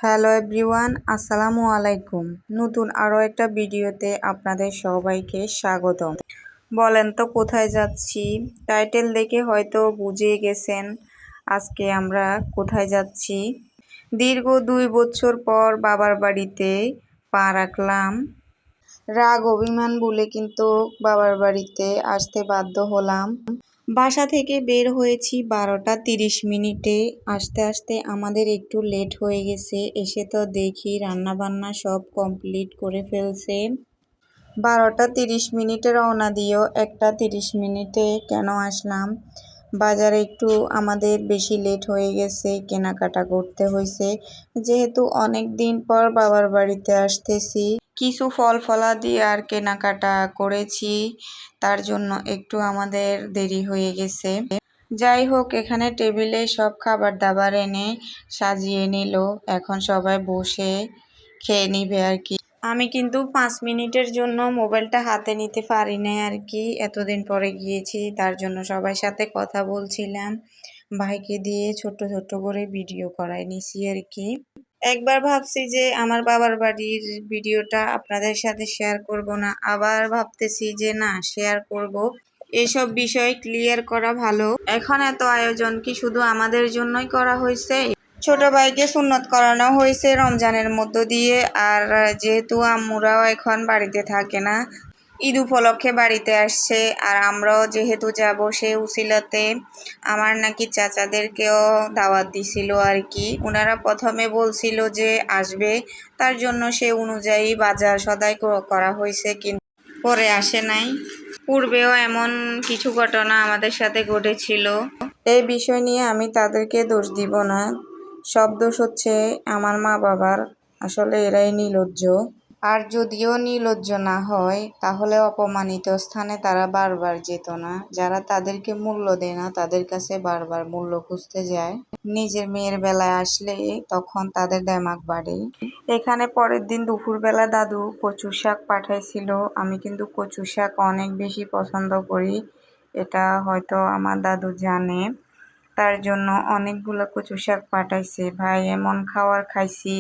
Hello everyone, আসসালামু আলাইকুম। নতুন আরও একটা ভিডিওতে আপনাদের সবাইকে স্বাগতম। বলেন তো কোথায় যাচ্ছি? টাইটেল দেখে হয়তো বুঝে গেছেন আজকে আমরা কোথায় যাচ্ছি। দীর্ঘ 2 বছর পর বাবার বাড়িতে পা রাখলাম। রাগ অভিমান বলে কিন্তু বাবার বাড়িতে আসতে বাধ্য হলাম। বাসা থেকে বের হয়েছি 12টা 30 মিনিটে। আসতে আসতে আমাদের একটু লেট হয়ে গেছে। এসে তো দেখি রান্নাবান্না সব কমপ্লিট করে ফেলছে। 12টা 30 মিনিটে রওনা দিয়েও 1টা 30 মিনিটে কেন আসলাম? বাজারে একটু আমাদের বেশি লেট হয়ে গেছে, কেনাকাটা করতে হয়েছে। যেহেতু অনেক দিন পর বাবার বাড়িতে আসতেছি, কিছু ফল ফলাদি আর কেনাকাটা করেছি, তার জন্য একটু আমাদের দেরি হয়ে গেছে। যাই হোক, এখানে টেবিলে সব খাবার দাবার এনে সাজিয়ে নিল। এখন সবাই বসে খেয়ে নিবে আর কি। আমি কিন্তু 5 মিনিটের জন্য মোবাইলটা হাতে নিতে পারি না আর কি। এতদিন পরে গিয়েছি, তার জন্য সবার সাথে কথা বলছিলাম। ভাইকে দিয়ে ছোট্ট ছোট্ট করে ভিডিও করাই নিছি আর কি। একবার ভাবছি যে আমার বাবার বাড়ির ভিডিওটা আপনাদের সাথে শেয়ার করব না, আবার ভাবতেছি যে না, শেয়ার করব। এসব বিষয় ক্লিয়ার করা ভালো। এখন এত আয়োজন কি শুধু আমাদের জন্যই করা হয়েছে? ছোট ভাইকে সুন্নত করানো হয়েছে রমজানের মধ্য দিয়ে। আর যেহেতু আম্মুরাও এখন বাড়িতে থাকে না, ঈদ উপলক্ষে বাড়িতে আসছে, আর আমরাও যেহেতু যাব, সে উসিলাতে আমার নাকি চাচাদেরকেও দাওয়াত দিছিল আর কি। ওনারা প্রথমে বলছিল যে আসবে, তার জন্য সে অনুযায়ী বাজার সদাই করা হয়েছে, কিন্তু পরে আসে নাই। পূর্বেও এমন কিছু ঘটনা আমাদের সাথে ঘটেছিল। এই বিষয় নিয়ে আমি তাদেরকে দোষ দিব না, সব দোষ হচ্ছে আমার মা বাবার। আসলে এরাই নির্লজ্জ। আর যদিও নির্লজ্জ না হয়, তাহলে অপমানিত স্থানে তারা বারবার যেত না। যারা তাদেরকে মূল্য দেয় না, তাদের কাছে বারবার মূল্য খুঁজতে যায়। নিজের মেয়ের বেলায় আসলে তখন তাদের দেমাগ বাড়ে। এখানে পরের দিন দুপুরবেলা দাদু কচু শাক পাঠাইছিল। আমি কিন্তু কচু শাক অনেক বেশি পছন্দ করি, এটা হয়তো আমার দাদু জানে। তার জন্য অনেকগুলো কচু শাক পাঠাইছে। ভাই, এমন খাবার খাইছি,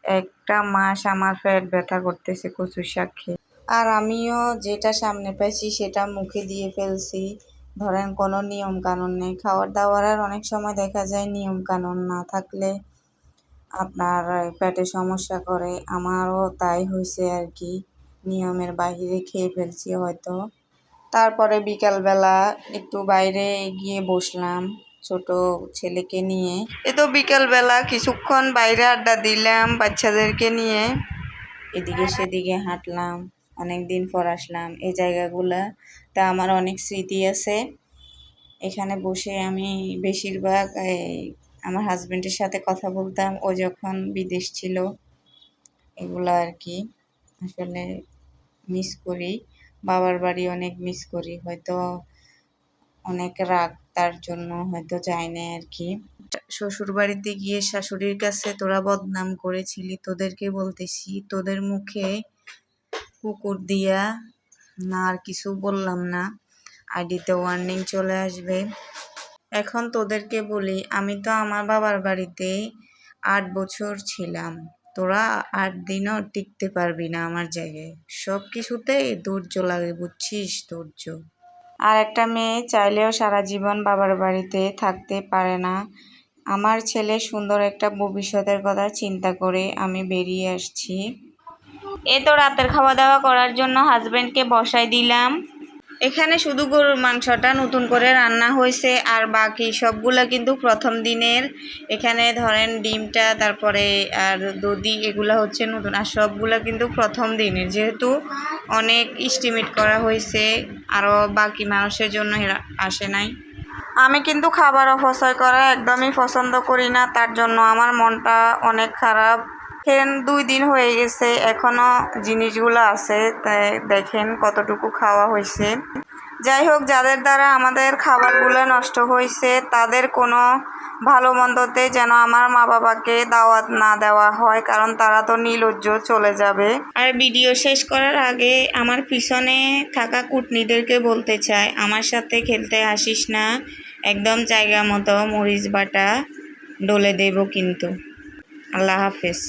একটা মাস আমার পেট ব্যথা করতেছে কচু শাক খেয়ে। আর আমিও যেটা সামনে পাইছি সেটা মুখে দিয়ে ফেলছি। ধরেন কোনো নিয়ম কানুন নেই খাওয়ার দাওয়ার। আর অনেক সময় দেখা যায় নিয়ম কানুন না থাকলে আপনার পেটে সমস্যা করে। আমারও তাই হয়েছে আর কি, নিয়মের বাইরে খেয়ে ফেলছি হয়তো। তারপরে বিকালবেলা একটু বাইরে গিয়ে বসলাম ছোট ছেলেকে নিয়ে। তো বিকালবেলা কিছুক্ষণ বাইরে আড্ডা দিলাম বাচ্চাদেরকে নিয়ে, এদিকে সেদিকে হাঁটলাম। অনেক দিন পর আসলাম এই জায়গাগুলোতে, আমার অনেক স্মৃতি আছে। এখানে বসে আমি বেশিরভাগ আমার হাজবেন্ডের সাথে কথা বলতাম, ও যখন বিদেশ ছিল। এগুলো আর কি আসলে মিস করি। বাবার বাড়ি অনেক মিস করি, হয়তো অনেক রাগ, তার জন্য হয়তো যাই না আর কি। শ্বশুর বাড়িতে গিয়ে শাশুড়ির কাছে তোরা বদনাম করেছিলি, তোদেরকে বলতেছি, তোদের মুখে কুকুর দিয়া না, আর কিছু বললাম না, আইডিতে ওয়ার্নিং চলে আসবে। এখন তোদেরকে বলি, আমি তো আমার বাবার বাড়িতে 8 বছর ছিলাম। তোরা 8 দিনও টিকতে পারবি না আমার জায়গায়। সব কিছুতেই ধৈর্য লাগে, বুঝছিস? ধৈর্য। আর একটা মেয়ে চাইলেও সারা জীবন বাবার বাড়িতে থাকতে পারে না। আমার ছেলে সুন্দর একটা ভবিষ্যতের কথা চিন্তা করে আমি বেরিয়ে আসছি। তো রাতের খাওয়া দাওয়া করার জন্য হাজবেন্ডকে বসাই দিলাম। এখানে শুধু গরুর মাংসটা নতুন করে রান্না হয়েছে, আর বাকি সবগুলা কিন্তু প্রথম দিনের। এখানে ধরেন ডিমটা, তারপরে আর দধি, এগুলা হচ্ছে নতুন। আর সবগুলা কিন্তু প্রথম দিনের, যেহেতু অনেক এস্টিমেট করা হয়েছে, আরও বাকি মানুষের জন্য আসে নাই। আমি কিন্তু খাবার অপচয় করা একদমই পছন্দ করি না, তার জন্য আমার মনটা অনেক খারাপ। দেখেন 2 দিন হয়ে গেছে, এখনো জিনিসগুলো আছে, তাই দেখেন কতটুকু খাওয়া হয়েছে। যাই হোক, যাদের দ্বারা আমাদের খাবারগুলো নষ্ট হয়েছে, তাদের কোনো ভালো মন্দতে যেন আমার মা বাবাকে দাওয়াত না দেওয়া হয়, কারণ তারা তো নির্লজ্জ, চলে যাবে। আর ভিডিও শেষ করার আগে আমার পিছনে থাকা কুটনিদেরকে বলতে চাই, আমার সাথে খেলতে আসিস না, একদম জায়গা মতো মরিচ বাটা ডলে দেব কিন্তু। আল্লাহ হাফেজ।